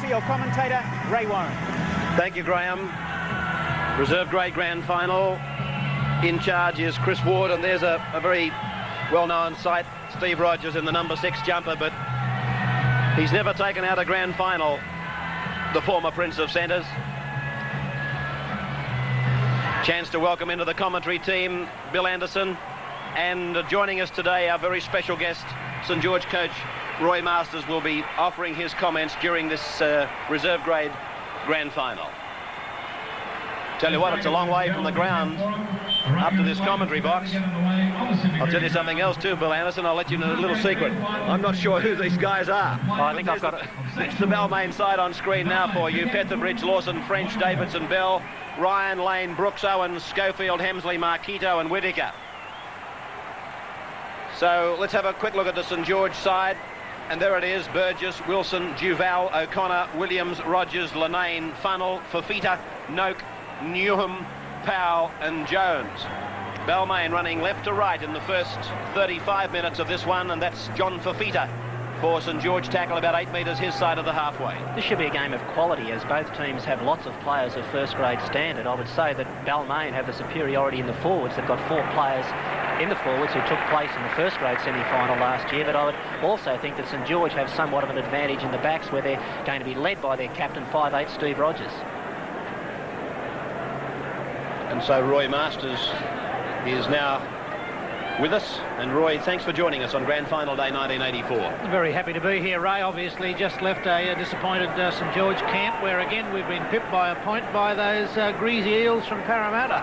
for your commentator, Ray Warren. Thank you, Graham. Reserve grade grand final. In charge is Chris Ward, and there's a very well-known sight, Steve Rogers in the number 6 jumper, but he's never taken out a grand final, the former Prince of Centres. Chance to welcome into the commentary team Bill Anderson, and joining us today, our very special guest, St George coach Roy Masters, will be offering his comments during this reserve grade grand final. Tell you what, it's a long way from the ground up to this commentary box. I'll tell you something else too, Bill Anderson. I'll let you know a little secret. I'm not sure who these guys are. Oh, I think I've got it. It's the Balmain side on screen now for you. Petherbridge, Lawson, French, Davidson, Bell, Ryan, Lane, Brooks, Owen, Schofield, Hemsley, Marquito and Whittaker. So let's have a quick look at the St George side. And there it is: Burgess, Wilson, Duval, O'Connor, Williams, Rogers, Lenane, Funnell, Fafita, Noak, Newham, Powell and Jones. Balmain running left to right in the first 35 minutes of this one, and that's John Fafita for St George, tackle about 8 metres his side of the halfway. This should be a game of quality, as both teams have lots of players of first grade standard. I would say that Balmain have the superiority in the forwards. They've got 4 players in the forwards who took place in the first grade semi-final last year, but I would also think that St George have somewhat of an advantage in the backs, where they're going to be led by their captain, 5'8", Steve Rogers. And so Roy Masters is now with us. And Roy, thanks for joining us on Grand Final Day 1984. Very happy to be here, Ray. Obviously just left a disappointed St George camp, where again we've been pipped by a point by those greasy eels from Parramatta.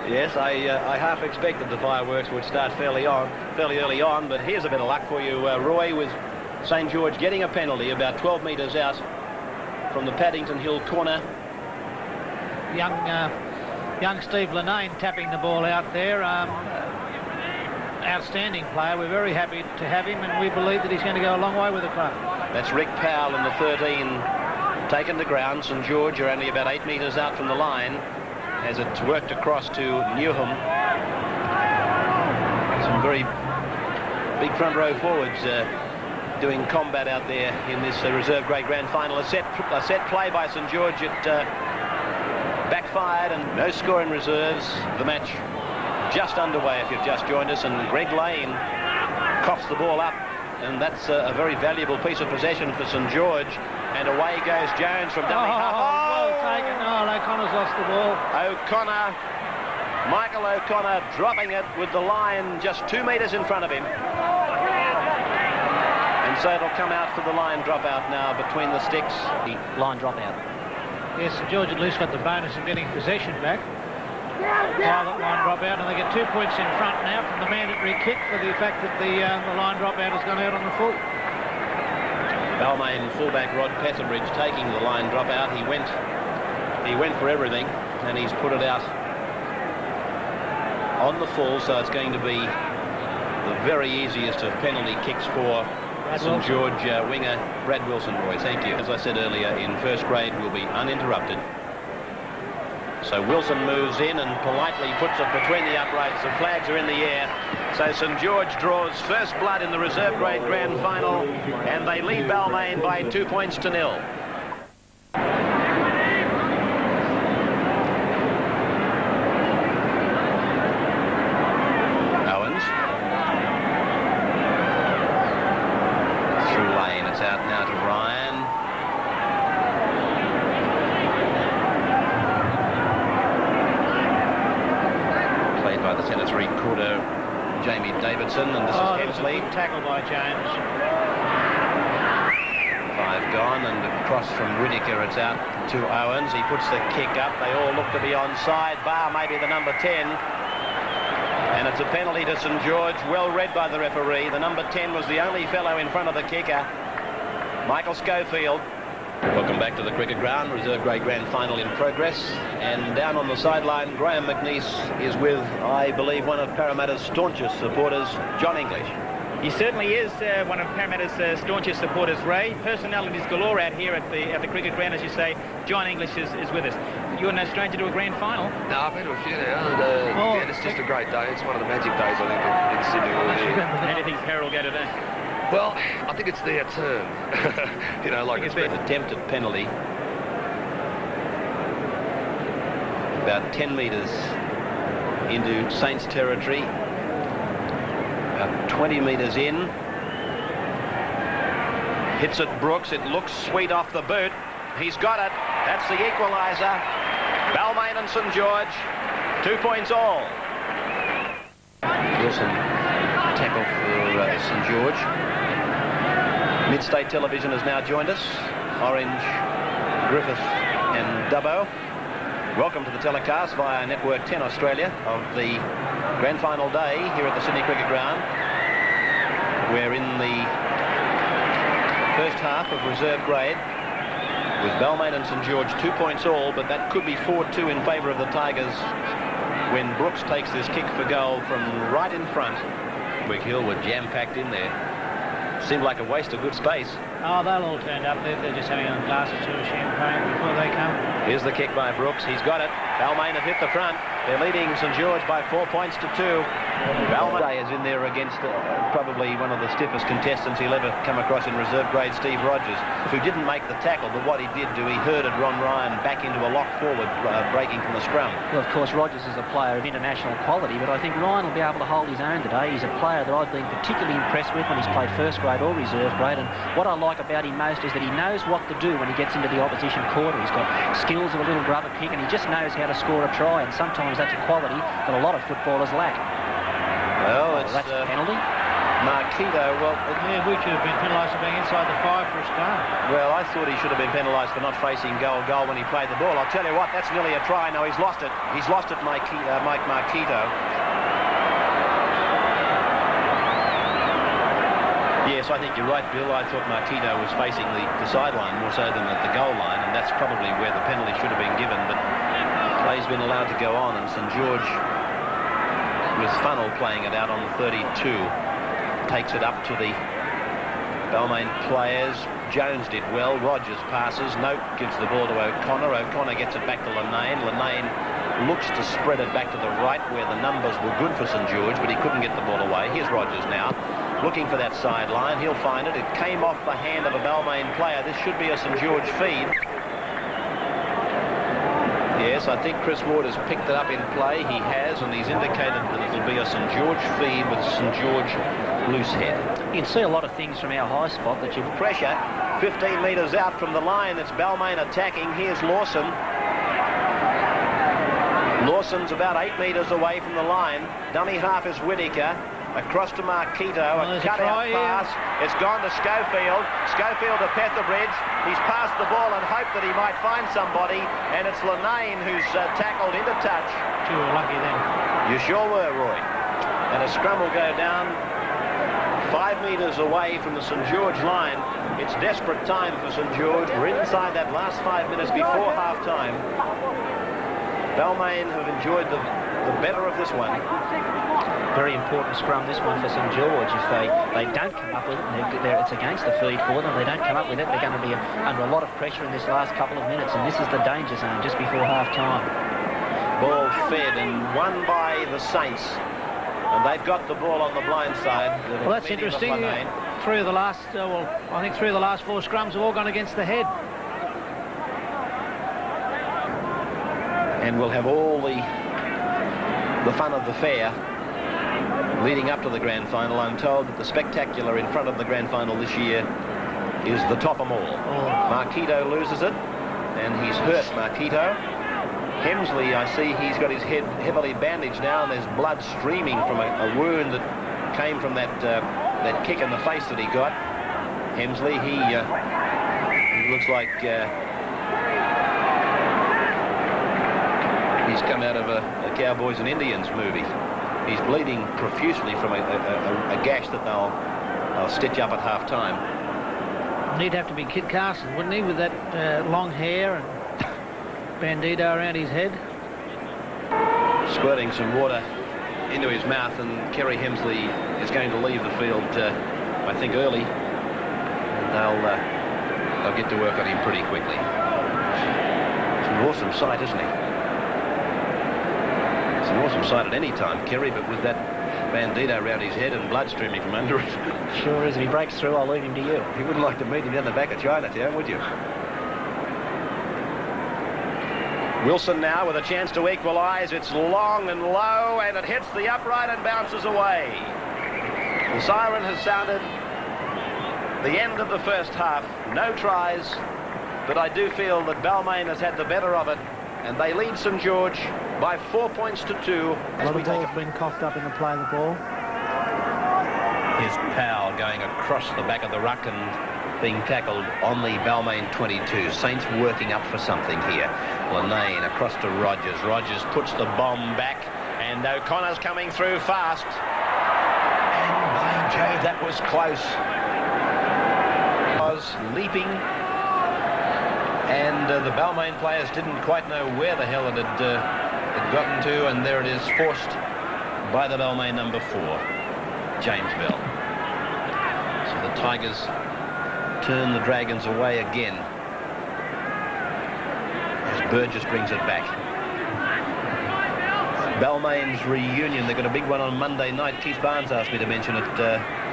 Yes, I half expected the fireworks would start fairly early on, but here's a bit of luck for you, Roy, with St George getting a penalty about 12 metres out from the Paddington Hill corner. Young Steve Lenane tapping the ball out there. Outstanding player. We're very happy to have him, and we believe that he's going to go a long way with the club. That's Rick Powell in the 13, taken to ground. St George are only about 8 metres out from the line as it's worked across to Newham. Some very big front row forwards doing combat out there in this reserve grade grand final. A set play by St George. It backfired, and no score in reserves. The match just underway if you've just joined us, and Greg Lane coughs the ball up, and that's a very valuable piece of possession for St George. And away goes Jones from dummy half. Well taken. Oh, O'Connor's lost the ball. Michael O'Connor dropping it with the line just 2 metres in front of him. And so it'll come out for the line dropout now between the sticks. The line dropout. Yes, St George at least got the bonus of getting possession back. While that line drop out, and they get 2 points in front now from the mandatory kick for the fact that the line drop out has gone out on the full. Balmain fullback Rod Petherbridge taking the line drop out. He went for everything, and he's put it out on the full, so it's going to be the very easiest of penalty kicks for St George winger Brad Wilson. Roy, thank you. As I said earlier, in first grade will be uninterrupted. So Wilson moves in and politely puts it between the uprights. The flags are in the air. So St George draws first blood in the reserve grade grand final, and they lead Balmain by 2 points to 0. Owens. Through Lane. It's out now to Ryan. By the centre 3-quarter Jamie Davidson, and this is Hemsley. Tackle by Jones. 5 gone, and across from Whittaker, it's out to Owens. He puts the kick up. They all look to be onside, bar maybe the number 10. And it's a penalty to St George, well read by the referee. The number 10 was the only fellow in front of the kicker, Michael Schofield. Welcome back to the cricket ground. Reserve grade grand final in progress, and down on the sideline Graham McNeice is with, I believe, one of Parramatta's staunchest supporters, John English. He certainly is one of Parramatta's staunchest supporters, Ray. Personalities galore out here at the cricket ground, as you say. John English is with us. you're no stranger to a grand final. No, I've been to a few now, and yeah, it's just a great day. It's one of the magic days, I think, in Sydney all year. How do you think Peril will go today? Well, I think it's their turn. You know, like It's been an attempted penalty. About 10 metres into Saints territory. About 20 metres in. Hits it Brooks. It looks sweet off the boot. He's got it. That's the equaliser. Balmain and St George. 2 points all. Wilson tackle for St George. Mid-State Television has now joined us. Orange, Griffith and Dubbo. Welcome to the telecast via Network 10 Australia of the grand final day here at the Sydney Cricket Ground. We're in the first half of reserve grade with Balmain and St George 2 points all, but that could be 4-2 in favour of the Tigers when Brooks takes this kick for goal from right in front. Wick Hill were jam-packed in there. Seemed like a waste of good space. Oh, they'll all turn up. They're just having a glass or two of champagne before they come. Here's the kick by Brooks. He's got it. Balmain have hit the front. They're leading St George by 4 points to 2. Balmain is in there against probably one of the stiffest contestants he'll ever come across in reserve grade, Steve Rogers, who didn't make the tackle, but what he did do, he herded Ron Ryan back into a lock forward, breaking from the scrum. Well, of course, Rogers is a player of international quality, but I think Ryan will be able to hold his own today. He's a player that I've been particularly impressed with when he's played first grade or reserve grade, and what I like about him most is that he knows what to do when he gets into the opposition quarter. He's got skills of a little grubber kick, and he just knows how to score a try, and sometimes that's a quality that a lot of footballers lack. Well, it's that's a penalty. Marquito. Well, Yeah, we should have been penalised for being inside the 5 for a start. well, I thought he should have been penalised for not facing goal when he played the ball. I'll tell you what, that's nearly a try. No, he's lost it. He's lost it, Mike Marquito. Yes, I think you're right, Bill. I thought Marquito was facing the sideline more so than at the goal line, and that's probably where the penalty should have been given, but play's been allowed to go on, and St George, with Funnell playing it out on the 32, takes it up to the Balmain players. Jones did well. Rogers passes. Note gives the ball to O'Connor. O'Connor gets it back to Linane. Linane looks to spread it back to the right where the numbers were good for St George, but he couldn't get the ball away. Here's Rogers now, looking for that sideline. He'll find it. It came off the hand of a Balmain player. This should be a St George feed. Yes, I think Chris Ward has picked it up in play. He has, and he's indicated that it'll be a St George feed with St George loose head. You can see a lot of things from our high spot that you... Pressure, 15 metres out from the line. It's Balmain attacking. Here's Lawson. Lawson's about 8 metres away from the line. Dummy half is Whittaker. Across to Marquito, a cut-out pass. It's gone to Schofield. Schofield to Petherbridge. He's passed the ball and hoped that he might find somebody, and it's Linane who's tackled into touch. You were lucky then. You sure were, Roy. And a scrum will go down 5 metres away from the St George line. It's desperate time for St George. We're inside that last 5 minutes before half-time. Balmain have enjoyed the better of this one. Very important scrum, this one, for St George. If they don't come up with it, and it's against the feed for them, they don't come up with it, they're going to be under a lot of pressure in this last couple of minutes, and this is the danger zone just before half-time. Ball fed and won by the Saints. And they've got the ball on the blind side. Well, that's interesting. Three of the last 4 scrums have all gone against the head. And we'll have all the fun of the fair leading up to the grand final. I'm told that the spectacular in front of the grand final this year is the top of all. Marquito loses it, and he's hurt, Marquito. Hemsley, I see he's got his head heavily bandaged now, and there's blood streaming from a wound that came from that kick in the face that he got. Hemsley, he looks like he's come out of a Cowboys and Indians movie. He's bleeding profusely from a gash that they'll stitch up at half-time. He'd have to be Kit Carson, wouldn't he, with that long hair and bandito around his head? Squirting some water into his mouth, and Kerry Hemsley is going to leave the field, I think, early. And they'll get to work on him pretty quickly. an awesome sight, isn't he? It's an awesome sight at any time, Kerry, but with that bandito around his head and blood streaming from under it. Sure is. If he breaks through, I'll leave him to you. You wouldn't like to meet him down the back of Chinatown, would you? Wilson now with a chance to equalise. It's long and low, and it hits the upright and bounces away. The siren has sounded the end of the first half. No tries, but I do feel that Balmain has had the better of it, and they lead St George by 4 points to 2. Well, the ball's been coughed up in the play of the ball. Here's Powell going across the back of the ruck and being tackled on the Balmain 22. Saints working up for something here. Lanane across to Rogers. Rogers puts the bomb back, and O'Connor's coming through fast. And by Jove, that was close. Was leaping, and the Balmain players didn't quite know where the hell it had gotten to, and there it is, forced by the Balmain number 4, James Bell. So the Tigers turn the Dragons away again as Burgess brings it back. Balmain's reunion, they've got a big one on Monday night. Keith Barnes asked me to mention it.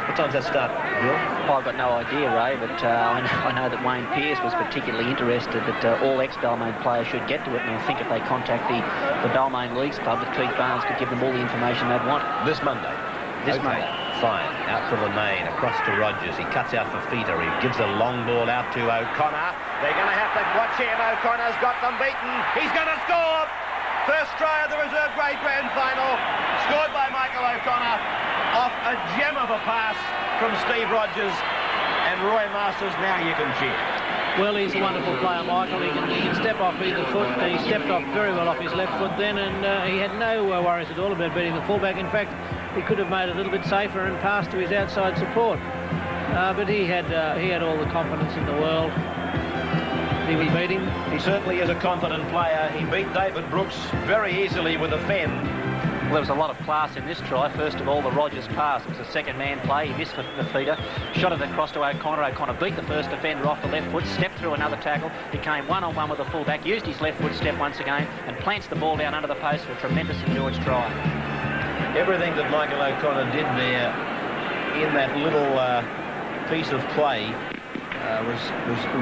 What time's that start, Bill? I've got no idea, Ray, but I know that Wayne Pearce was particularly interested that all ex-Balmain players should get to it, and I think if they contact the Balmain Leagues Club, that Keith Barnes could give them all the information they'd want. This Monday? This okay. Monday. Fine. Out to Lanane, across to Rogers. He cuts out for Feeder. He gives a long ball out to O'Connor. They're going to have to watch him. O'Connor's got them beaten. He's going to score! First try of the reserve grade grand final. Scored by Michael O'Connor off a gem of a pass from Steve Rogers. And Roy Masters, now you can cheer. Well, he's a wonderful player, Michael. He can step off either foot. He stepped off very well off his left foot then, and he had no worries at all about beating the fullback. In fact, he could have made it a little bit safer and passed to his outside support. But he had all the confidence in the world. He would beat him. He certainly is a confident player. He beat David Brooks very easily with a fen. Well, there was a lot of class in this try. First of all, the Rogers pass. It was a second man play. He missed the feeder. Shot it across to O'Connor. O'Connor beat the first defender off the left foot, stepped through another tackle, became one-on-one with the fullback, used his left foot step once again, and plants the ball down under the post for a tremendous St George try. Everything that Michael O'Connor did there in that little piece of play was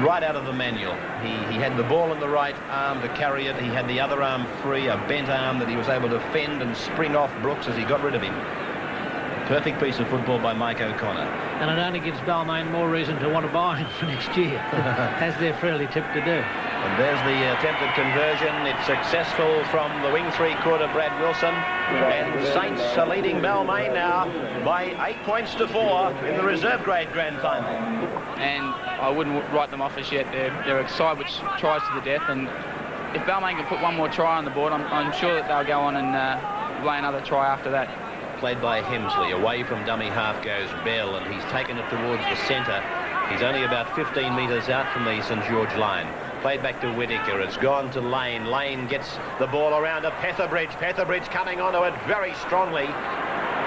right out of the manual. He had the ball in the right arm to carry it. He had the other arm free, a bent arm that he was able to fend and spring off Brooks as he got rid of him. Perfect piece of football by Mike O'Connor. And it only gives Balmain more reason to want to buy him for next year, as they're fairly tipped to do. And there's the attempted conversion. It's successful from the wing three-quarter, Brad Wilson. And Saints are leading Balmain now by 8 points to 4 in the reserve grade grand final. And I wouldn't write them off as yet. They're a side which tries to the death, and if Balmain can put one more try on the board, I'm sure that they'll go on and play another try after that. Played by Hemsley. Away from dummy half goes Bell, and he's taken it towards the centre. He's only about 15 metres out from the St George line. Played back to Whittaker. It's gone to Lane. Lane gets the ball around to Petherbridge. Petherbridge coming onto it very strongly.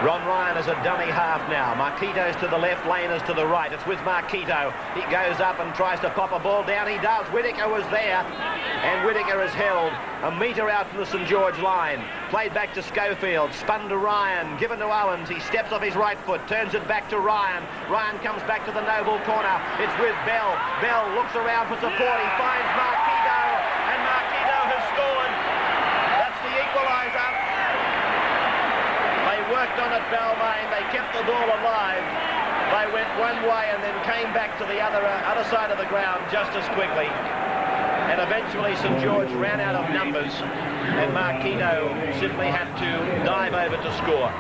Ron Ryan is a dummy half now. Marquito's to the left, Lane is to the right. It's with Marquito. He goes up and tries to pop a ball down. He does. Whittaker was there, and Whittaker is held a metre out from the St George line. Played back to Schofield, spun to Ryan, given to Owens. He steps off his right foot, turns it back to Ryan. Ryan comes back to the Noble corner. It's with Bell. Bell looks around for support. He finds Marquito, and Marquito has scored. That's the equaliser. They worked on it, Balmain. They kept the ball alive. They went one way and then came back to the other side of the ground just as quickly. And eventually St George ran out of numbers, and Marquito simply had to dive over to score.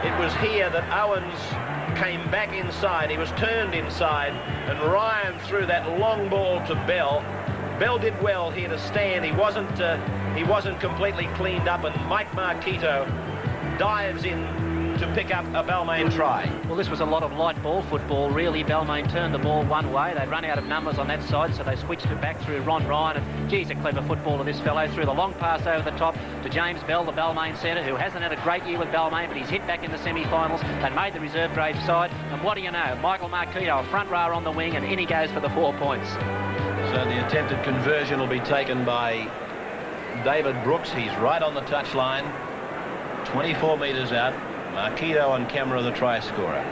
It was here that Owens came back inside. He was turned inside, and Ryan threw that long ball to Bell. Bell did well here to stand. He wasn't completely cleaned up, and Mike Marquito dives in to pick up a Balmain try. Well, this was a lot of light ball football, really. Balmain turned the ball one way. They'd run out of numbers on that side, so they switched it back through Ron Ryan. And, geez, a clever footballer, this fellow. Threw the long pass over the top to James Bell, the Balmain centre, who hasn't had a great year with Balmain, but he's hit back in the semi-finals. They made the reserve grade side. And what do you know? Michael Marquito, a front rower on the wing, and in he goes for the 4 points. So the attempted conversion will be taken by David Brooks. He's right on the touchline. 24 metres out. Marquito on camera, the try scorer.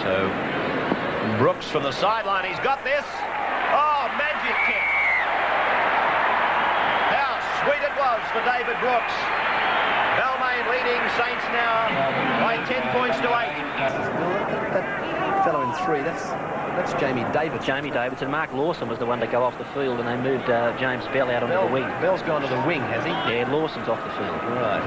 So Brooks from the sideline. He's got this. Oh, magic kick. How sweet it was for David Brooks. Balmain leading Saints now by 10 points to 8. That fellow in 3, that's Jamie Davidson. Jamie Davidson. Mark Lawson was the one to go off the field, and they moved James Bell out onto the wing. Bell's gone to the wing, has he? Yeah, Lawson's off the field. Right.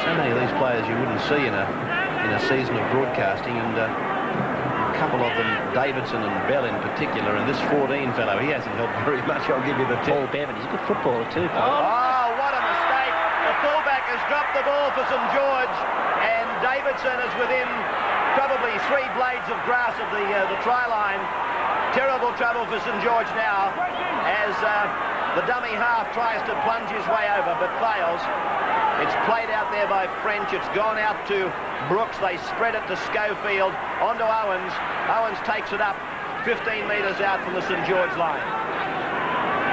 So many of these players you wouldn't see in a season of broadcasting, and a couple of them, Davidson and Bell in particular, and this 14 fellow, he hasn't helped very much. I'll give you the tip. Paul Bevan, he's a good footballer too. Oh, what a mistake. The fullback has dropped the ball for St George, and Davidson is within probably 3 blades of grass of the try line. Terrible trouble for St George now, as the dummy half tries to plunge his way over, but fails. It's played out there by French. It's gone out to Brooks. They spread it to Schofield, onto Owens. Owens takes it up 15 metres out from the St George line.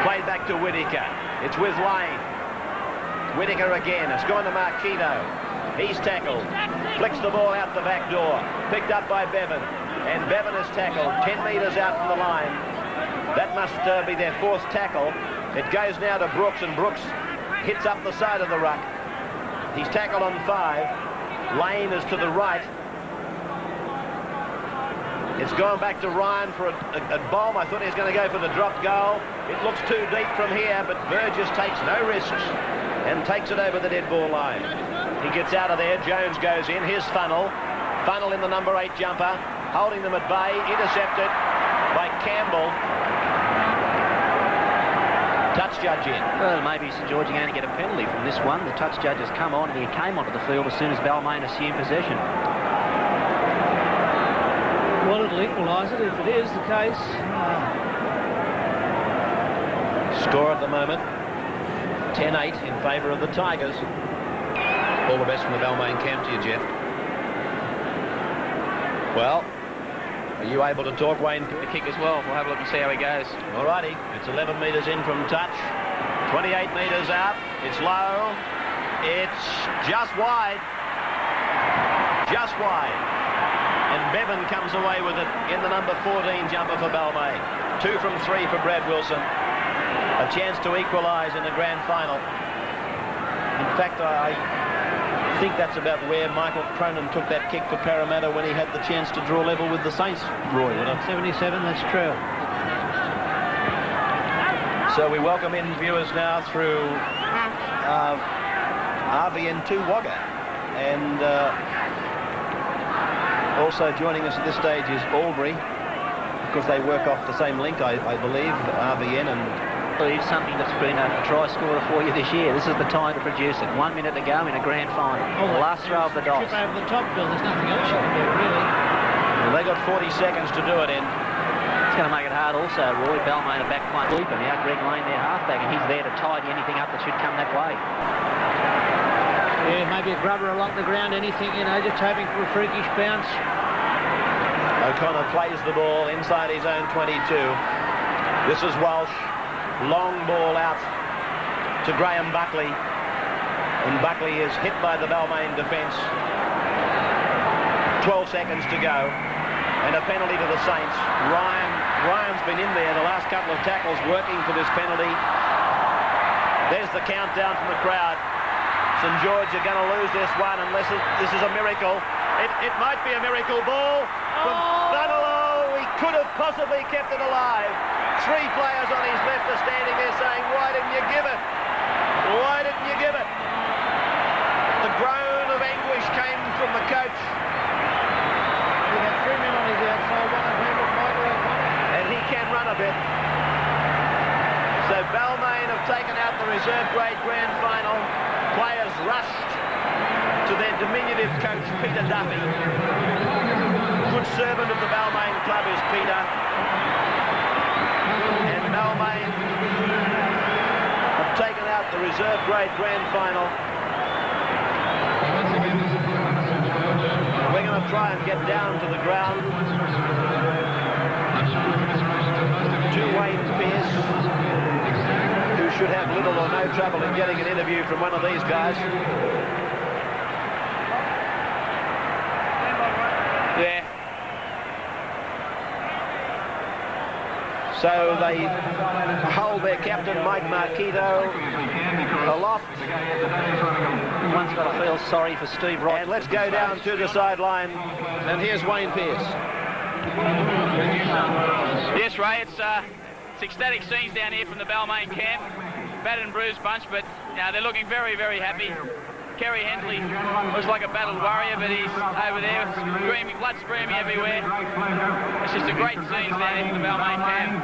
Played back to Whittaker. It's with Lane. Whittaker again. It's gone to Marquito. He's tackled. Flicks the ball out the back door. Picked up by Bevan. And Bevan is tackled 10 metres out from the line. That must be their 4th tackle. It goes now to Brooks, and Brooks hits up the side of the ruck. He's tackled on 5. Lane is to the right. It's gone back to Ryan for a bomb. I thought he was going to go for the drop goal. It looks too deep from here, but Burgess takes no risks and takes it over the dead ball line. He gets out of there. Jones goes in. Here's Funnell. Funnell in the number 8 jumper, holding them at bay. Intercepted by Campbell. Touch judge in. Well, maybe St George are going to get a penalty from this one. The touch judge has come on, and he came onto the field as soon as Balmain assumed possession. Well, it'll equalise it if it is the case. Score at the moment, 10-8 in favour of the Tigers. All the best from the Balmain camp to you, Jeff. Well, are you able to talk, Wayne? The kick as well. We'll have a look and see how he goes. All righty. It's 11 metres in from touch. 28 metres out. It's low. It's just wide. Just wide. And Bevan comes away with it in the number 14 jumper for Balmain. 2 from 3 for Brad Wilson. A chance to equalise in the grand final. In fact, I think that's about where Michael Cronin took that kick for Parramatta when he had the chance to draw level with the Saints, Roy. 77, that's true. So we welcome in viewers now through RVN2 Wagga, and also joining us at this stage is Albury, because they work off the same link, I believe, RVN and... Something that's been a try scorer for you this year. This is the time to produce it. 1 minute to go in a grand final. The last throw of the Dogs. Trip over the top, Bill. There's nothing else you can do, really. Well, they got 40 seconds to do it in. It's going to make it hard also, Roy. Balmain a back point sweeper now. Greg Lane, their halfback, and he's there to tidy anything up that should come that way. Yeah, maybe a grubber along the ground, anything, you know, just hoping for a freakish bounce. O'Connor plays the ball inside his own 22. This is Walsh. Long ball out to Graham Buckley, and Buckley is hit by the Balmain defence. 12 seconds to go, and a penalty to the Saints. Ryan's been in there the last couple of tackles working for this penalty. There's the countdown from the crowd. St George are going to lose this one unless this is a miracle. It might be a miracle. Ball from Funnell. He could have possibly kept it alive. 3 players on his left are standing there saying, why didn't you give it? Why didn't you give it? The groan of anguish came from the coach. He had 3 men on his outside, one of whom was Michael O'Connor. And he can run a bit. So Balmain have taken out the reserve grade grand final. Players rushed to their diminutive coach, Peter Duffy. Good servant of the Balmain club is Peter. And Balmain have taken out the reserve grade grand final. going to try and get down to the ground to Wayne Pearce, who should have little or no trouble in getting an interview from one of these guys. Yeah. So they hold their captain, Mike Marquito, aloft. One's got to feel sorry for Steve Rogers. And let's go down to the sideline. And here's Wayne Pearce. Yes, Ray, it's ecstatic scenes down here from the Balmain camp. Battered and bruised bunch, but they're looking very, very happy. Kerry Hensley looks like a battled warrior, but he's over there screaming, blood screaming everywhere. It's just a great scene down here from the Balmain camp.